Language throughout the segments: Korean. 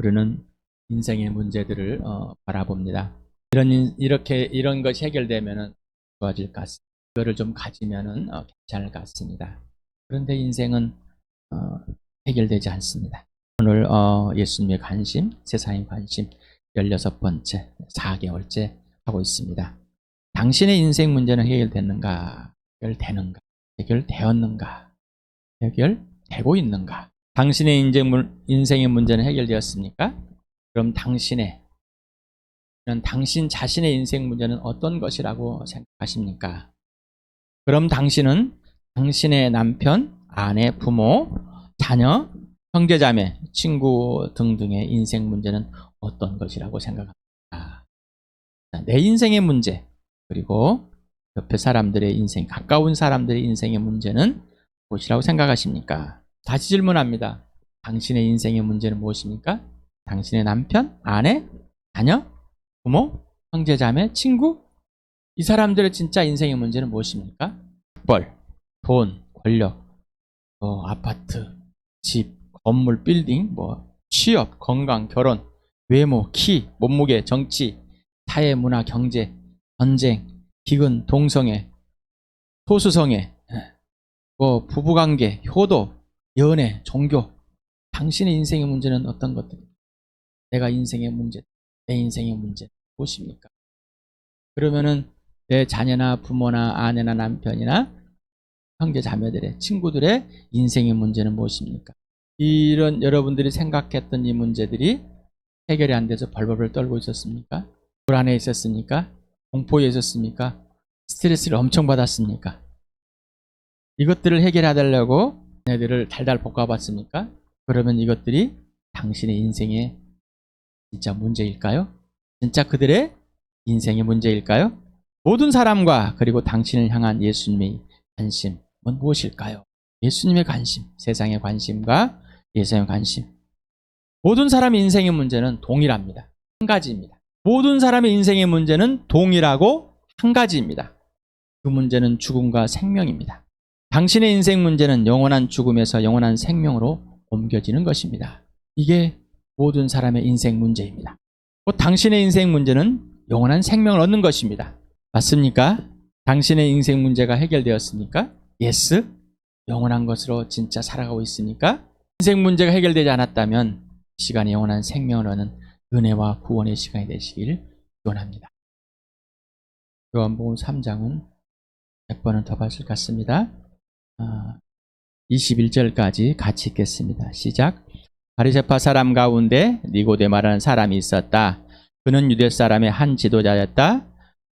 우리는 인생의 문제들을 바라봅니다. 이런 것이 해결되면은 좋아질 것 같습니다. 이거를 좀 가지면은 괜찮을 것 같습니다. 그런데 인생은 해결되지 않습니다. 오늘 예수님의 관심, 세상의 관심 16번째, 4개월째 하고 있습니다. 당신의 인생 문제는 해결됐는가? 해결되었는가? 해결되고 있는가? 당신의 인생의 문제는 해결되었습니까? 그럼 당신 자신의 인생 문제는 어떤 것이라고 생각하십니까? 그럼 당신은 당신의 남편, 아내, 부모, 자녀, 형제자매, 친구 등등의 인생 문제는 어떤 것이라고 생각합니까? 내 인생의 문제, 그리고 옆에 사람들의 인생, 가까운 사람들의 인생의 문제는 무엇이라고 생각하십니까? 다시 질문합니다. 당신의 인생의 문제는 무엇입니까? 당신의 남편, 아내, 자녀, 부모, 형제자매, 친구? 이 사람들의 진짜 인생의 문제는 무엇입니까? 학벌, 돈, 권력, 아파트, 집, 건물, 빌딩, 취업, 건강, 결혼, 외모, 키, 몸무게, 정치, 사회, 문화, 경제, 전쟁, 기근, 동성애, 소수성애, 부부관계, 효도, 연애, 종교. 당신의 인생의 문제는 어떤 것들입니까? 내 인생의 문제 무엇입니까? 그러면은 내 자녀나 부모나 아내나 남편이나 형제 자매들의 친구들의 인생의 문제는 무엇입니까? 이런 여러분들이 생각했던 이 문제들이 해결이 안 돼서 벌벌 떨고 있었습니까? 불안해 있었습니까? 공포에 있었습니까? 스트레스를 엄청 받았습니까? 이것들을 해결해달라고 애들을 달달 볶아봤습니까? 그러면 이것들이 당신의 인생의 진짜 문제일까요? 진짜 그들의 인생의 문제일까요? 모든 사람과 그리고 당신을 향한 예수님의 관심은 무엇일까요? 예수님의 관심, 세상의 관심과 예수님의 관심. 모든 사람의 인생의 문제는 동일합니다. 한 가지입니다. 모든 사람의 인생의 문제는 동일하고 한 가지입니다. 그 문제는 죽음과 생명입니다. 당신의 인생 문제는 영원한 죽음에서 영원한 생명으로 옮겨지는 것입니다. 이게 모든 사람의 인생 문제입니다. 곧 당신의 인생 문제는 영원한 생명을 얻는 것입니다. 맞습니까? 당신의 인생 문제가 해결되었습니까? 예스? 영원한 것으로 진짜 살아가고 있습니까? 인생 문제가 해결되지 않았다면 이 시간에 영원한 생명을 얻는 은혜와 구원의 시간이 되시길 기원합니다. 요한복음 3장은 몇 번은 더 봤을 것 같습니다. 21절까지 같이 읽겠습니다. 시작. 바리새파 사람 가운데 니고데마라는 사람이 있었다. 그는 유대 사람의 한 지도자였다.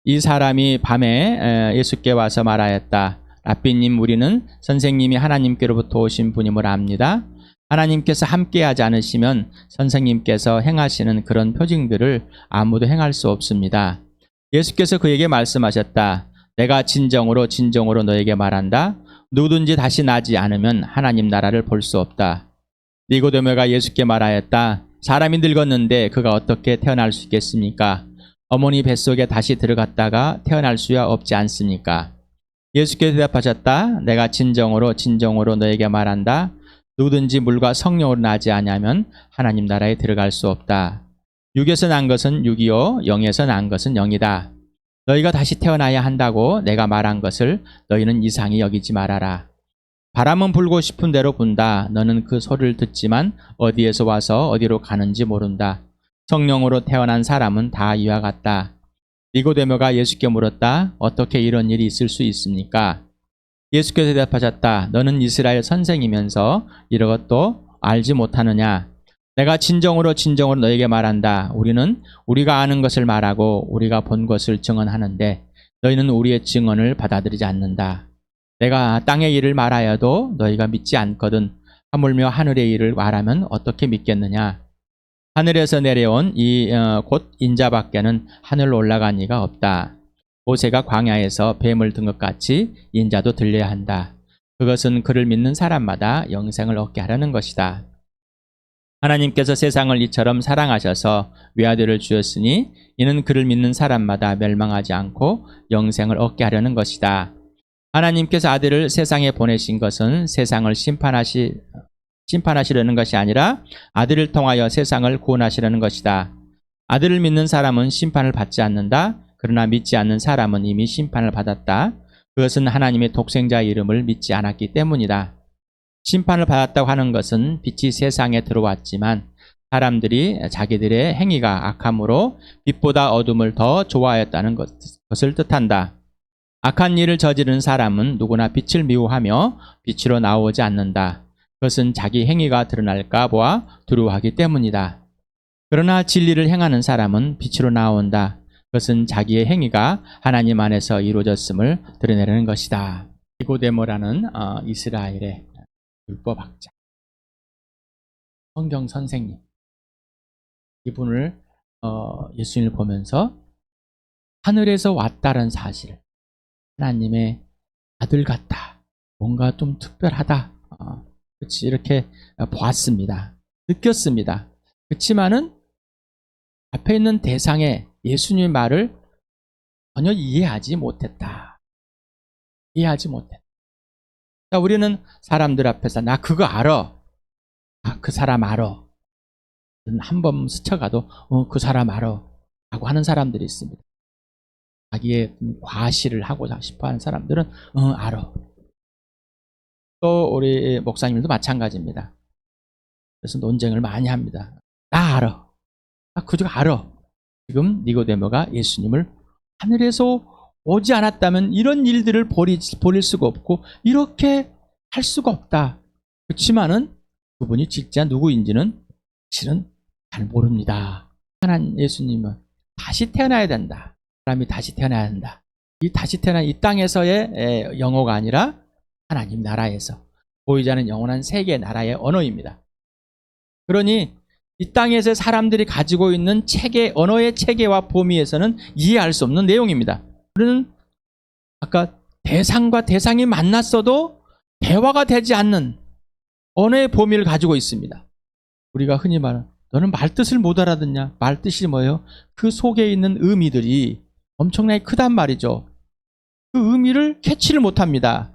이 사람이 밤에 예수께 와서 말하였다. 랍비님, 우리는 선생님이 하나님께로부터 오신 분임을 압니다. 하나님께서 함께하지 않으시면 선생님께서 행하시는 그런 표징들을 아무도 행할 수 없습니다. 예수께서 그에게 말씀하셨다. 내가 진정으로 너에게 말한다. 누구든지 다시 나지 않으면 하나님 나라를 볼 수 없다. 니고데모가 예수께 말하였다. 사람이 늙었는데 그가 어떻게 태어날 수 있겠습니까? 어머니 뱃속에 다시 들어갔다가 태어날 수야 없지 않습니까? 예수께서 대답하셨다. 내가 진정으로 너에게 말한다. 누구든지 물과 성령으로 나지 아니하면 하나님 나라에 들어갈 수 없다. 육에서 난 것은 육이요 영에서 난 것은 영이다. 너희가 다시 태어나야 한다고 내가 말한 것을 너희는 이상히 여기지 말아라. 바람은 불고 싶은 대로 분다. 너는 그 소리를 듣지만 어디에서 와서 어디로 가는지 모른다. 성령으로 태어난 사람은 다 이와 같다. 니고데모가 예수께 물었다. 어떻게 이런 일이 있을 수 있습니까? 예수께서 대답하셨다. 너는 이스라엘 선생이면서 이런 것도 알지 못하느냐? 내가 진정으로 너에게 말한다. 우리는 우리가 아는 것을 말하고 우리가 본 것을 증언하는데 너희는 우리의 증언을 받아들이지 않는다. 내가 땅의 일을 말하여도 너희가 믿지 않거든. 하물며 하늘의 일을 말하면 어떻게 믿겠느냐? 하늘에서 내려온 곧 인자밖에는 하늘로 올라간 이가 없다. 모세가 광야에서 뱀을 든 것 같이 인자도 들려야 한다. 그것은 그를 믿는 사람마다 영생을 얻게 하려는 것이다. 하나님께서 세상을 이처럼 사랑하셔서 외아들을 주었으니 이는 그를 믿는 사람마다 멸망하지 않고 영생을 얻게 하려는 것이다. 하나님께서 아들을 세상에 보내신 것은 세상을 심판하시려는 것이 아니라 아들을 통하여 세상을 구원하시려는 것이다. 아들을 믿는 사람은 심판을 받지 않는다. 그러나 믿지 않는 사람은 이미 심판을 받았다. 그것은 하나님의 독생자의 이름을 믿지 않았기 때문이다. 심판을 받았다고 하는 것은 빛이 세상에 들어왔지만 사람들이 자기들의 행위가 악함으로 빛보다 어둠을 더 좋아하였다는 것을 뜻한다. 악한 일을 저지른 사람은 누구나 빛을 미워하며 빛으로 나오지 않는다. 그것은 자기 행위가 드러날까 보아 두려워하기 때문이다. 그러나 진리를 행하는 사람은 빛으로 나온다. 그것은 자기의 행위가 하나님 안에서 이루어졌음을 드러내는 것이다. 니고데모라는 이스라엘의 율법학자, 성경 선생님, 이분을 예수님을 보면서 하늘에서 왔다는 사실, 하나님의 아들 같다, 뭔가 좀 특별하다, 그렇지, 이렇게 보았습니다. 느꼈습니다. 그렇지만은 앞에 있는 대상의 예수님의 말을 전혀 이해하지 못했다. 이해하지 못했다. 자, 우리는 사람들 앞에서 나 그거 알아. 그 사람 알아. 한 번 스쳐가도 그 사람 알아. 라고 하는 사람들이 있습니다. 자기의 과시를 하고 싶어 하는 사람들은 알아. 또 우리 목사님들도 마찬가지입니다. 그래서 논쟁을 많이 합니다. 나 알아. 나 그저 알아. 지금 니고데모가 예수님을 하늘에서 오지 않았다면 이런 일들을 벌일 수가 없고 이렇게 할 수가 없다. 그렇지만은 그분이 진짜 누구인지는 실은 잘 모릅니다. 하나님 예수님은 다시 태어나야 된다. 사람이 다시 태어나야 한다. 이 다시 태어난 이 땅에서의 영어가 아니라 하나님 나라에서 보이지 않는 영원한 세계 나라의 언어입니다. 그러니 이 땅에서 사람들이 가지고 있는 체계, 언어의 체계와 범위에서는 이해할 수 없는 내용입니다. 우리는 아까 대상과 대상이 만났어도 대화가 되지 않는 언어의 범위를 가지고 있습니다. 우리가 흔히 말하는 너는 말뜻을 못 알아듣냐? 말뜻이 뭐예요? 그 속에 있는 의미들이 엄청나게 크단 말이죠. 그 의미를 캐치를 못합니다.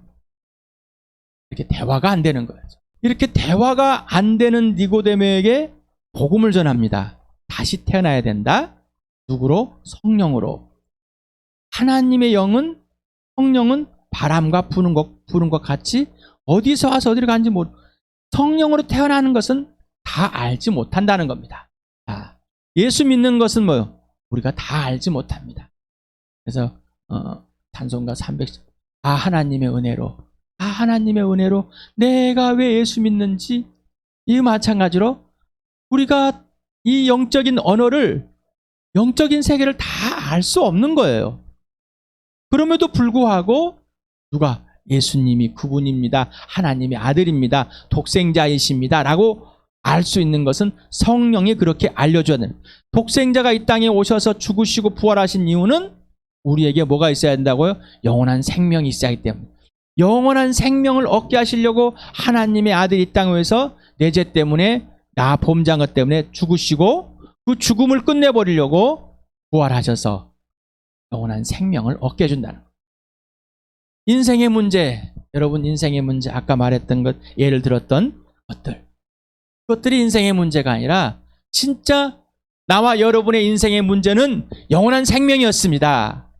이렇게 대화가 안 되는 거예요. 이렇게 대화가 안 되는 니고데모에게 복음을 전합니다. 다시 태어나야 된다. 누구로? 성령으로. 하나님의 영은, 성령은 바람과 부는 것 같이 어디서 와서 어디로 가는지 모르고 성령으로 태어나는 것은 다 알지 못한다는 겁니다. 자, 예수 믿는 것은 뭐요? 우리가 다 알지 못합니다. 그래서 찬송가 300절 하나님의 은혜로, 하나님의 은혜로 내가 왜 예수 믿는지, 이 마찬가지로 우리가 이 영적인 언어를, 영적인 세계를 다 알 수 없는 거예요. 그럼에도 불구하고 누가 예수님이 그분입니다. 하나님의 아들입니다. 독생자이십니다. 라고 알 수 있는 것은 성령이 그렇게 알려줘야 되는. 독생자가 이 땅에 오셔서 죽으시고 부활하신 이유는 우리에게 뭐가 있어야 된다고요? 영원한 생명이 있어야 하기 때문에. 영원한 생명을 얻게 하시려고 하나님의 아들이 이 땅에 오셔서 내 죄 때문에, 나 범죄한 것 때문에 죽으시고 그 죽음을 끝내버리려고 부활하셔서 영원한 생명을 얻게 해준다는 거예요. 인생의 문제, 여러분 인생의 문제, 아까 말했던 것, 예를 들었던 것들, 그것들이 인생의 문제가 아니라 진짜 나와 여러분의 인생의 문제는 영원한 생명이었습니다.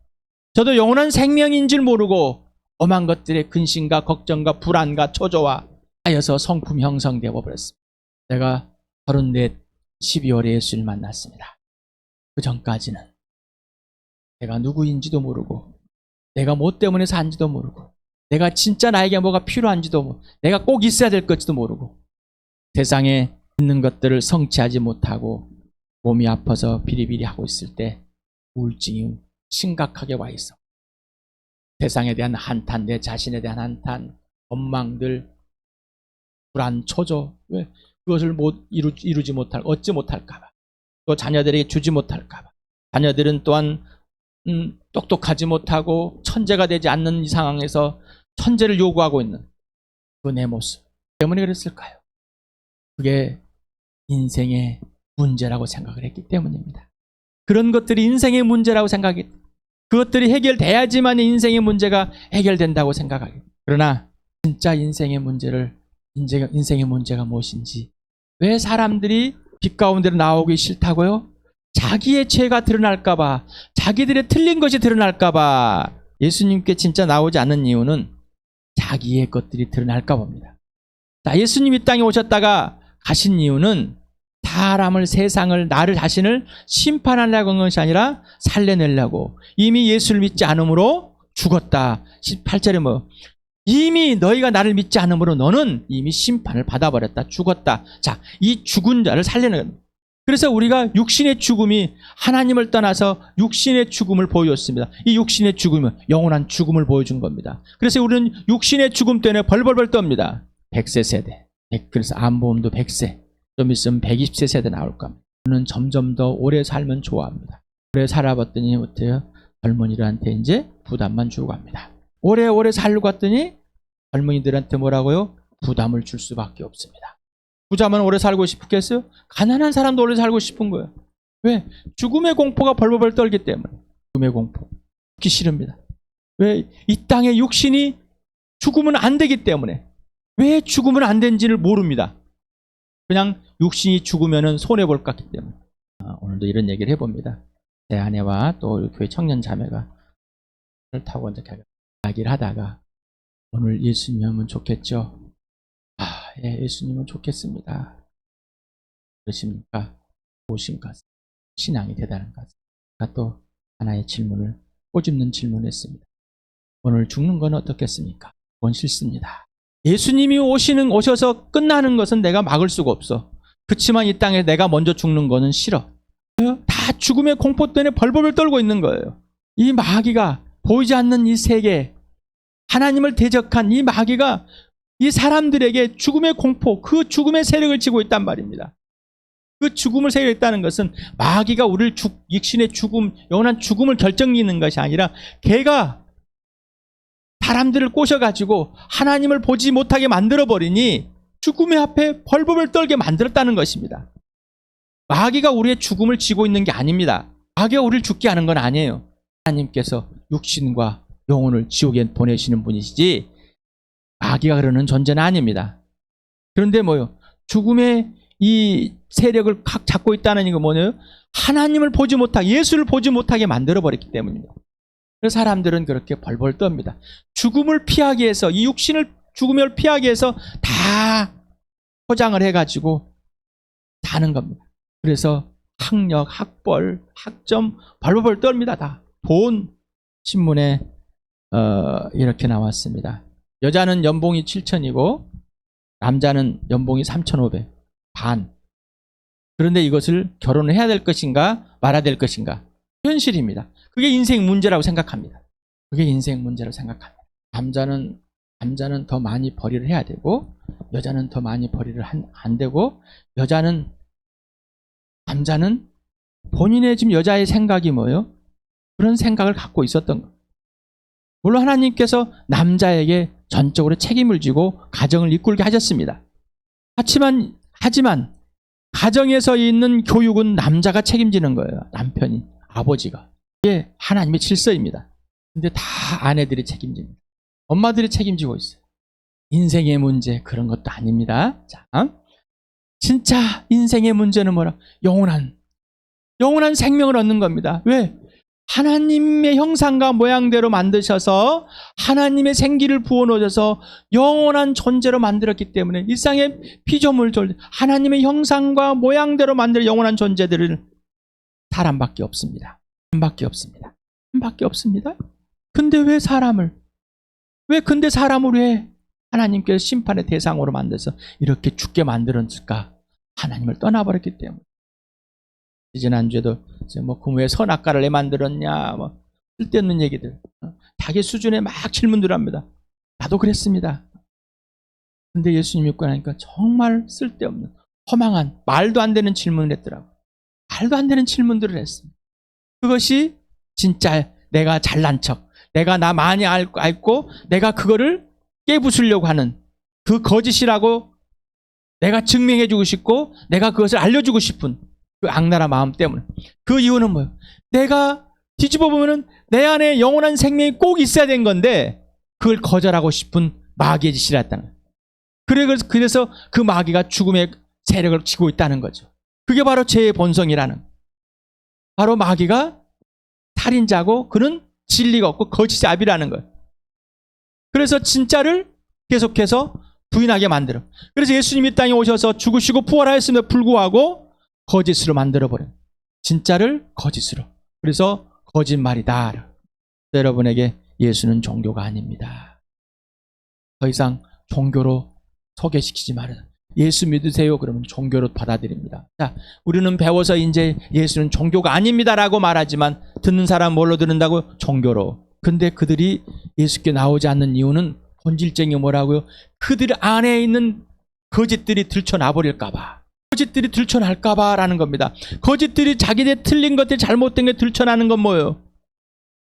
저도 영원한 생명인 줄 모르고 엄한 것들의 근심과 걱정과 불안과 초조와 하여서 성품 형성되어 버렸습니다. 제가 34 12월에 예수를 만났습니다. 그 전까지는 내가 누구인지도 모르고, 내가 뭐 때문에 산지도 모르고, 내가 진짜 나에게 뭐가 필요한지도 모르고, 내가 꼭 있어야 될 것지도 모르고, 세상에 있는 것들을 성취하지 못하고 몸이 아파서 비리비리 하고 있을 때 우울증이 심각하게 와 있어. 세상에 대한 한탄, 내 자신에 대한 한탄, 원망들, 불안, 초조, 왜 그것을 못 이루지 못할, 얻지 못할까봐, 또 자녀들에게 주지 못할까봐, 자녀들은 또한 똑똑하지 못하고 천재가 되지 않는 이 상황에서 천재를 요구하고 있는 그 내 모습 때문에 그랬을까요? 그게 인생의 문제라고 생각을 했기 때문입니다. 그런 것들이 인생의 문제라고 생각했기 때문에, 그것들이 해결돼야지만 인생의 문제가 해결된다고 생각하기. 그러나 진짜 인생의 문제를 인생의 문제가 무엇인지, 왜 사람들이 빛 가운데로 나오기 싫다고요? 자기의 죄가 드러날까봐, 자기들의 틀린 것이 드러날까봐 예수님께 진짜 나오지 않는 이유는 자기의 것들이 드러날까 봅니다. 자, 예수님이 이 땅에 오셨다가 가신 이유는 사람을, 세상을, 나를 자신을 심판하려고 한 것이 아니라 살려내려고. 이미 예수를 믿지 않으므로 죽었다. 18절에 뭐, 이미 너희가 나를 믿지 않으므로 너는 이미 심판을 받아버렸다. 죽었다. 자, 이 죽은 자를 살려내는. 그래서 우리가 육신의 죽음이 하나님을 떠나서 육신의 죽음을 보여줬습니다. 이 육신의 죽음은 영원한 죽음을 보여준 겁니다. 그래서 우리는 육신의 죽음 때문에 벌벌벌 떱니다. 100세 세대. 그래서 암보험도 100세. 좀 있으면 120세 세대 나올 겁니다. 저는 점점 더 오래 살면 좋아합니다. 오래 살아봤더니 어때요? 젊은이들한테 이제 부담만 주고 갑니다. 오래 살고 갔더니 젊은이들한테 뭐라고요? 부담을 줄 수밖에 없습니다. 부자만 오래 살고 싶겠어요? 가난한 사람도 오래 살고 싶은 거예요. 왜? 죽음의 공포가 벌벌벌 떨기 때문에. 죽음의 공포. 죽기 싫습니다. 왜? 이 땅의 육신이 죽으면 안 되기 때문에. 왜 죽으면 안 되는지를 모릅니다. 그냥 육신이 죽으면 손해볼 것 같기 때문에. 오늘도 이런 얘기를 해봅니다. 제 아내와 또 우리 교회 청년 자매가 차를 타고 이제 이야기를 하다가, 오늘 예수님 오면 좋겠죠? 예, 예수님은 좋겠습니다. 그러십니까? 좋으신가? 신앙이 대단한가? 또 하나의 질문을, 꼬집는 질문을 했습니다. 오늘 죽는 건 어떻겠습니까? 그건 싫습니다. 예수님이 오셔서 끝나는 것은 내가 막을 수가 없어. 그렇지만 이 땅에 내가 먼저 죽는 거는 싫어. 다 죽음의 공포 때문에 벌벌 떨고 있는 거예요. 이 마귀가, 보이지 않는 이 세계, 하나님을 대적한 이 마귀가 이 사람들에게 죽음의 공포, 그 죽음의 세력을 쥐고 있단 말입니다. 그 죽음을 세력했다는 것은 마귀가 우리를 육신의 죽음, 영원한 죽음을 결정짓는 것이 아니라 걔가 사람들을 꼬셔가지고 하나님을 보지 못하게 만들어버리니 죽음의 앞에 벌벌 떨게 만들었다는 것입니다. 마귀가 우리의 죽음을 쥐고 있는 게 아닙니다. 마귀가 우리를 죽게 하는 건 아니에요. 하나님께서 육신과 영혼을 지옥에 보내시는 분이시지 마귀가 그러는 존재는 아닙니다. 그런데 뭐요? 죽음의 이 세력을 각 잡고 있다는 이거 뭐예요? 하나님을 보지 못하게, 예수를 보지 못하게 만들어버렸기 때문입니다. 그래서 사람들은 그렇게 벌벌 떱니다. 죽음을 피하기 위해서, 이 육신을, 죽음을 피하기 위해서 다 포장을 해가지고 사는 겁니다. 그래서 학력, 학벌, 학점 벌벌 떱니다. 다. 돈, 신문에 이렇게 나왔습니다. 여자는 연봉이 7,000이고 남자는 연봉이 3,500. 반. 그런데 이것을 결혼을 해야 될 것인가 말아야 될 것인가? 현실입니다. 그게 인생 문제라고 생각합니다. 그게 인생 문제라고 생각합니다. 남자는 더 많이 벌이를 해야 되고 여자는 더 많이 벌이를 안 되고, 남자는 본인의 지금 여자의 생각이 뭐예요? 그런 생각을 갖고 있었던 거예요. 물론 하나님께서 남자에게 전적으로 책임을 지고 가정을 이끌게 하셨습니다. 하지만 가정에서 있는 교육은 남자가 책임지는 거예요. 남편이, 아버지가. 이게 하나님의 질서입니다. 근데 다 아내들이 책임집니다. 엄마들이 책임지고 있어요. 인생의 문제, 그런 것도 아닙니다. 자, 진짜 인생의 문제는 뭐라? 영원한 생명을 얻는 겁니다. 왜? 하나님의 형상과 모양대로 만드셔서 하나님의 생기를 부어넣으셔서 영원한 존재로 만들었기 때문에 일상의 피조물, 하나님의 형상과 모양대로 만들 영원한 존재들을 사람밖에 없습니다. 한밖에 없습니다. 근데 왜 사람을 왜 하나님께서 심판의 대상으로 만들어서 이렇게 죽게 만들었을까? 하나님을 떠나버렸기 때문에. 지난주에도 왜 선악과를 왜 만들었냐, 쓸데없는 얘기들, 자기 수준에 막 질문들 합니다. 나도 그랬습니다. 근데 예수님 믿고 나니까 정말 쓸데없는, 허망한, 말도 안 되는 질문을 했더라고요. 말도 안 되는 질문들을 했습니다. 그것이 진짜 내가 잘난 척, 내가 나 많이 알고 내가 그거를 깨부수려고 하는 그 거짓이라고 내가 증명해주고 싶고 내가 그것을 알려주고 싶은 그 악랄한 마음 때문에. 그 이유는 뭐예요? 내가 뒤집어 보면은 내 안에 영원한 생명이 꼭 있어야 된 건데 그걸 거절하고 싶은 마귀의 짓이라 했다는 거예요. 그래서 그 마귀가 죽음의 세력을 쥐고 있다는 거죠. 그게 바로 죄의 본성이라는, 바로 마귀가 살인자고 그는 진리가 없고 거짓의 아비라는 거예요. 그래서 진짜를 계속해서 부인하게 만들어. 그래서 예수님이 땅에 오셔서 죽으시고 부활하였음에도 불구하고 거짓으로 만들어버려요. 진짜를 거짓으로. 그래서 거짓말이다. 여러분에게 예수는 종교가 아닙니다. 더 이상 종교로 소개시키지 말아요. 예수 믿으세요. 그러면 종교로 받아들입니다. 자, 우리는 배워서 이제 예수는 종교가 아닙니다라고 말하지만 듣는 사람 뭘로 듣는다고? 종교로. 근데 그들이 예수께 나오지 않는 이유는 본질적인 뭐라고요? 그들 안에 있는 거짓들이 들춰나버릴까봐. 거짓들이 들춰날까봐라는 겁니다. 거짓들이 자기들 틀린 것들, 잘못된 게 들춰나는 건 뭐예요?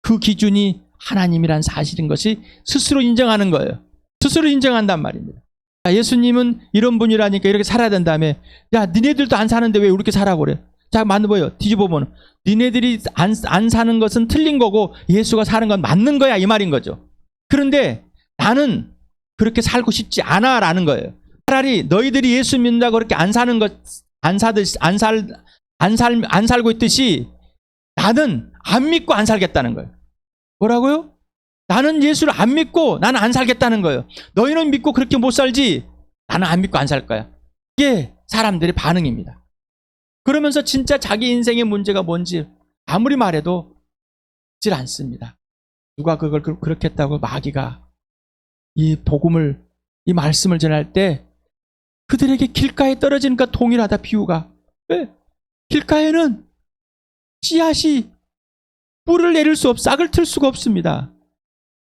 그 기준이 하나님이란 사실인 것이 스스로 인정하는 거예요. 스스로 인정한단 말입니다. 예수님은 이런 분이라니까 이렇게 살아야 된다며. 야, 니네들도 안 사는데 왜 이렇게 살아 그래? 자, 맞는 거예요. 뒤집어보면 니네들이 안 사는 것은 틀린 거고 예수가 사는 건 맞는 거야, 이 말인 거죠. 그런데 나는 그렇게 살고 싶지 않아 라는 거예요. 차라리 너희들이 예수 믿는다고 그렇게 안 사는 것, 안 살고 있듯이 나는 안 믿고 안 살겠다는 거예요. 뭐라고요? 나는 예수를 안 믿고 나는 안 살겠다는 거예요. 너희는 믿고 그렇게 못 살지 나는 안 믿고 안 살 거야. 이게 사람들의 반응입니다. 그러면서 진짜 자기 인생의 문제가 뭔지 아무리 말해도 질 않습니다. 누가 그걸 그렇게 했다고? 마귀가 이 복음을, 이 말씀을 전할 때 그들에게 길가에 떨어지니까 동일하다, 비유가. 왜? 길가에는 씨앗이 뿔을 내릴 수 싹을 틀 수가 없습니다.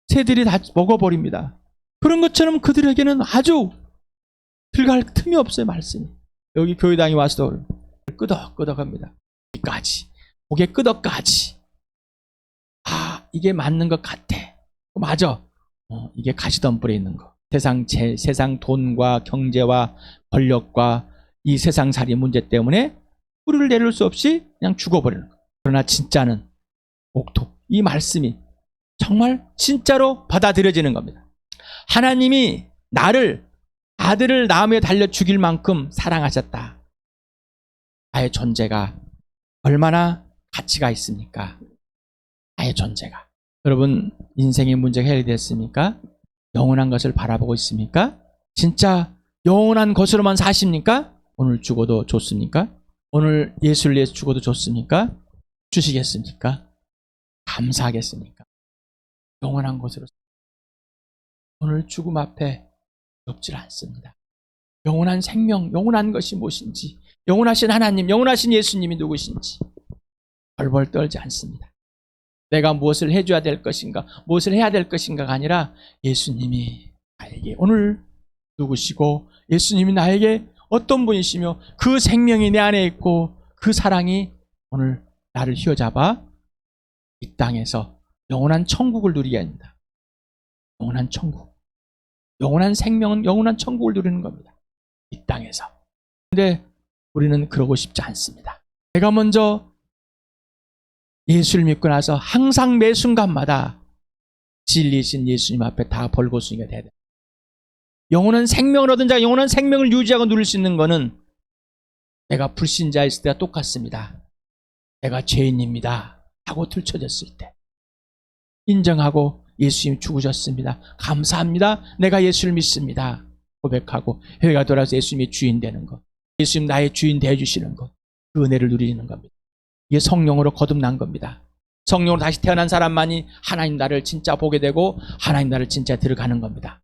새들이 다 먹어버립니다. 그런 것처럼 그들에게는 아주 들어갈 틈이 없어요, 말씀이. 여기 교회당에 와서 끄덕끄덕합니다. 여기까지, 고개 끄덕까지. 아, 이게 맞는 것 같아. 맞아. 이게 가시덤불에 있는 거. 세상 돈과 경제와 권력과 이 세상살이 문제 때문에 뿔을 내릴 수 없이 그냥 죽어버리는 거. 그러나 진짜는 옥토. 이 말씀이 정말 진짜로 받아들여지는 겁니다. 하나님이 나를, 아들을 나무에 달려 죽일 만큼 사랑하셨다. 나의 존재가 얼마나 가치가 있습니까? 나의 존재가. 여러분, 인생의 문제가 해결됐습니까? 영원한 것을 바라보고 있습니까? 진짜 영원한 것으로만 사십니까? 오늘 죽어도 좋습니까? 오늘 예수를 위해서 죽어도 좋습니까? 주시겠습니까? 감사하겠습니까? 영원한 것으로. 오늘 죽음 앞에 없질 않습니다. 영원한 생명, 영원한 것이 무엇인지, 영원하신 하나님, 영원하신 예수님이 누구신지 벌벌 떨지 않습니다. 내가 무엇을 해줘야 될 것인가, 무엇을 해야 될 것인가가 아니라 예수님이 나에게 오늘 누구시고 예수님이 나에게 어떤 분이시며 그 생명이 내 안에 있고 그 사랑이 오늘 나를 휘어잡아 이 땅에서 영원한 천국을 누리게 합니다. 영원한 천국. 영원한 생명은 영원한 천국을 누리는 겁니다. 이 땅에서. 그런데 우리는 그러고 싶지 않습니다. 내가 먼저 예수를 믿고 나서 항상 매 순간마다 진리이신 예수님 앞에 다 벌거숭이가 돼야 돼요. 영원한 생명을 얻은 자가 영원한 생명을 유지하고 누릴 수 있는 것은 내가 불신자였을 때와 똑같습니다. 내가 죄인입니다 하고 들춰졌을 때 인정하고 예수님 죽으셨습니다. 감사합니다. 내가 예수를 믿습니다. 고백하고 회개가 돌아서 예수님이 주인 되는 것. 예수님 나의 주인 되어주시는 것. 그 은혜를 누리는 겁니다. 이게 성령으로 거듭난 겁니다. 성령으로 다시 태어난 사람만이 하나님 나를 진짜 보게 되고 하나님 나를 진짜 들어가는 겁니다.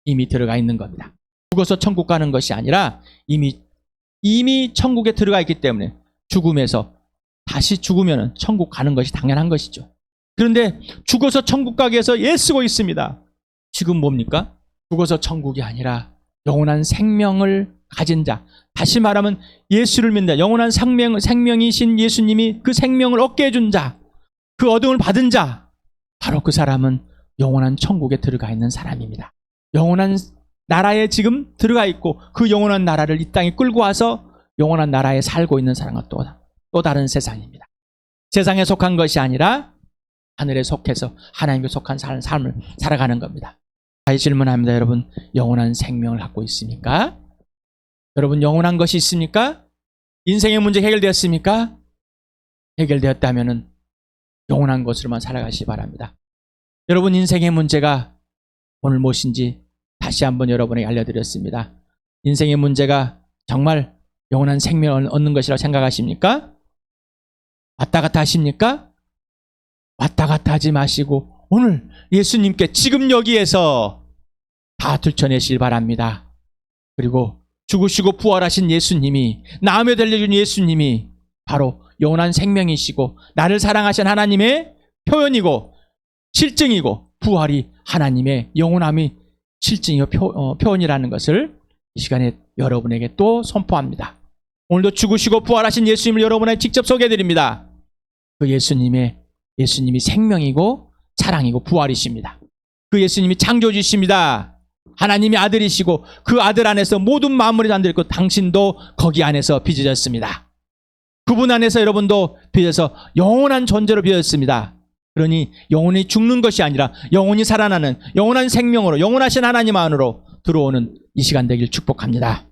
이미 들어가 있는 겁니다. 죽어서 천국 가는 것이 아니라 이미 천국에 들어가 있기 때문에 죽음에서 다시 죽으면 천국 가는 것이 당연한 것이죠. 그런데 죽어서 천국 가기 위해서 애쓰고 있습니다. 지금 뭡니까? 죽어서 천국이 아니라 영원한 생명을 가진 자, 다시 말하면 예수를 믿는 자, 영원한 생명이신 예수님이 그 생명을 얻게 해준 자, 그 얻음을 받은 자, 바로 그 사람은 영원한 천국에 들어가 있는 사람입니다. 영원한 나라에 지금 들어가 있고 그 영원한 나라를 이 땅에 끌고 와서 영원한 나라에 살고 있는 사람과 또 다른 세상입니다. 세상에 속한 것이 아니라 하늘에 속해서 하나님께 속한 삶을 살아가는 겁니다. 다시 질문합니다. 여러분, 영원한 생명을 갖고 있습니까? 여러분, 영원한 것이 있습니까? 인생의 문제 해결되었습니까? 해결되었다면 영원한 것으로만 살아가시기 바랍니다. 여러분, 인생의 문제가 오늘 무엇인지 다시 한번 여러분에게 알려드렸습니다. 인생의 문제가 정말 영원한 생명을 얻는 것이라고 생각하십니까? 왔다 갔다 하십니까? 왔다 갔다 하지 마시고 오늘 예수님께 지금 여기에서 다 들춰내시길 바랍니다. 그리고 죽으시고 부활하신 예수님이, 나음에 들려준 예수님이 바로 영원한 생명이시고 나를 사랑하신 하나님의 표현이고 실증이고, 부활이 하나님의 영원함이 실증이고 표현이라는 것을 이 시간에 여러분에게 또 선포합니다. 오늘도 죽으시고 부활하신 예수님을 여러분에게 직접 소개해드립니다. 그 예수님이 생명이고 사랑이고 부활이십니다. 그 예수님이 창조주이십니다. 하나님의 아들이시고 그 아들 안에서 모든 만물이 잠들고 당신도 거기 안에서 빚어졌습니다. 그분 안에서 여러분도 빚어서 영원한 존재로 빚어졌습니다. 그러니 영원히 죽는 것이 아니라 영원히 살아나는 영원한 생명으로 영원하신 하나님 안으로 들어오는 이 시간 되길 축복합니다.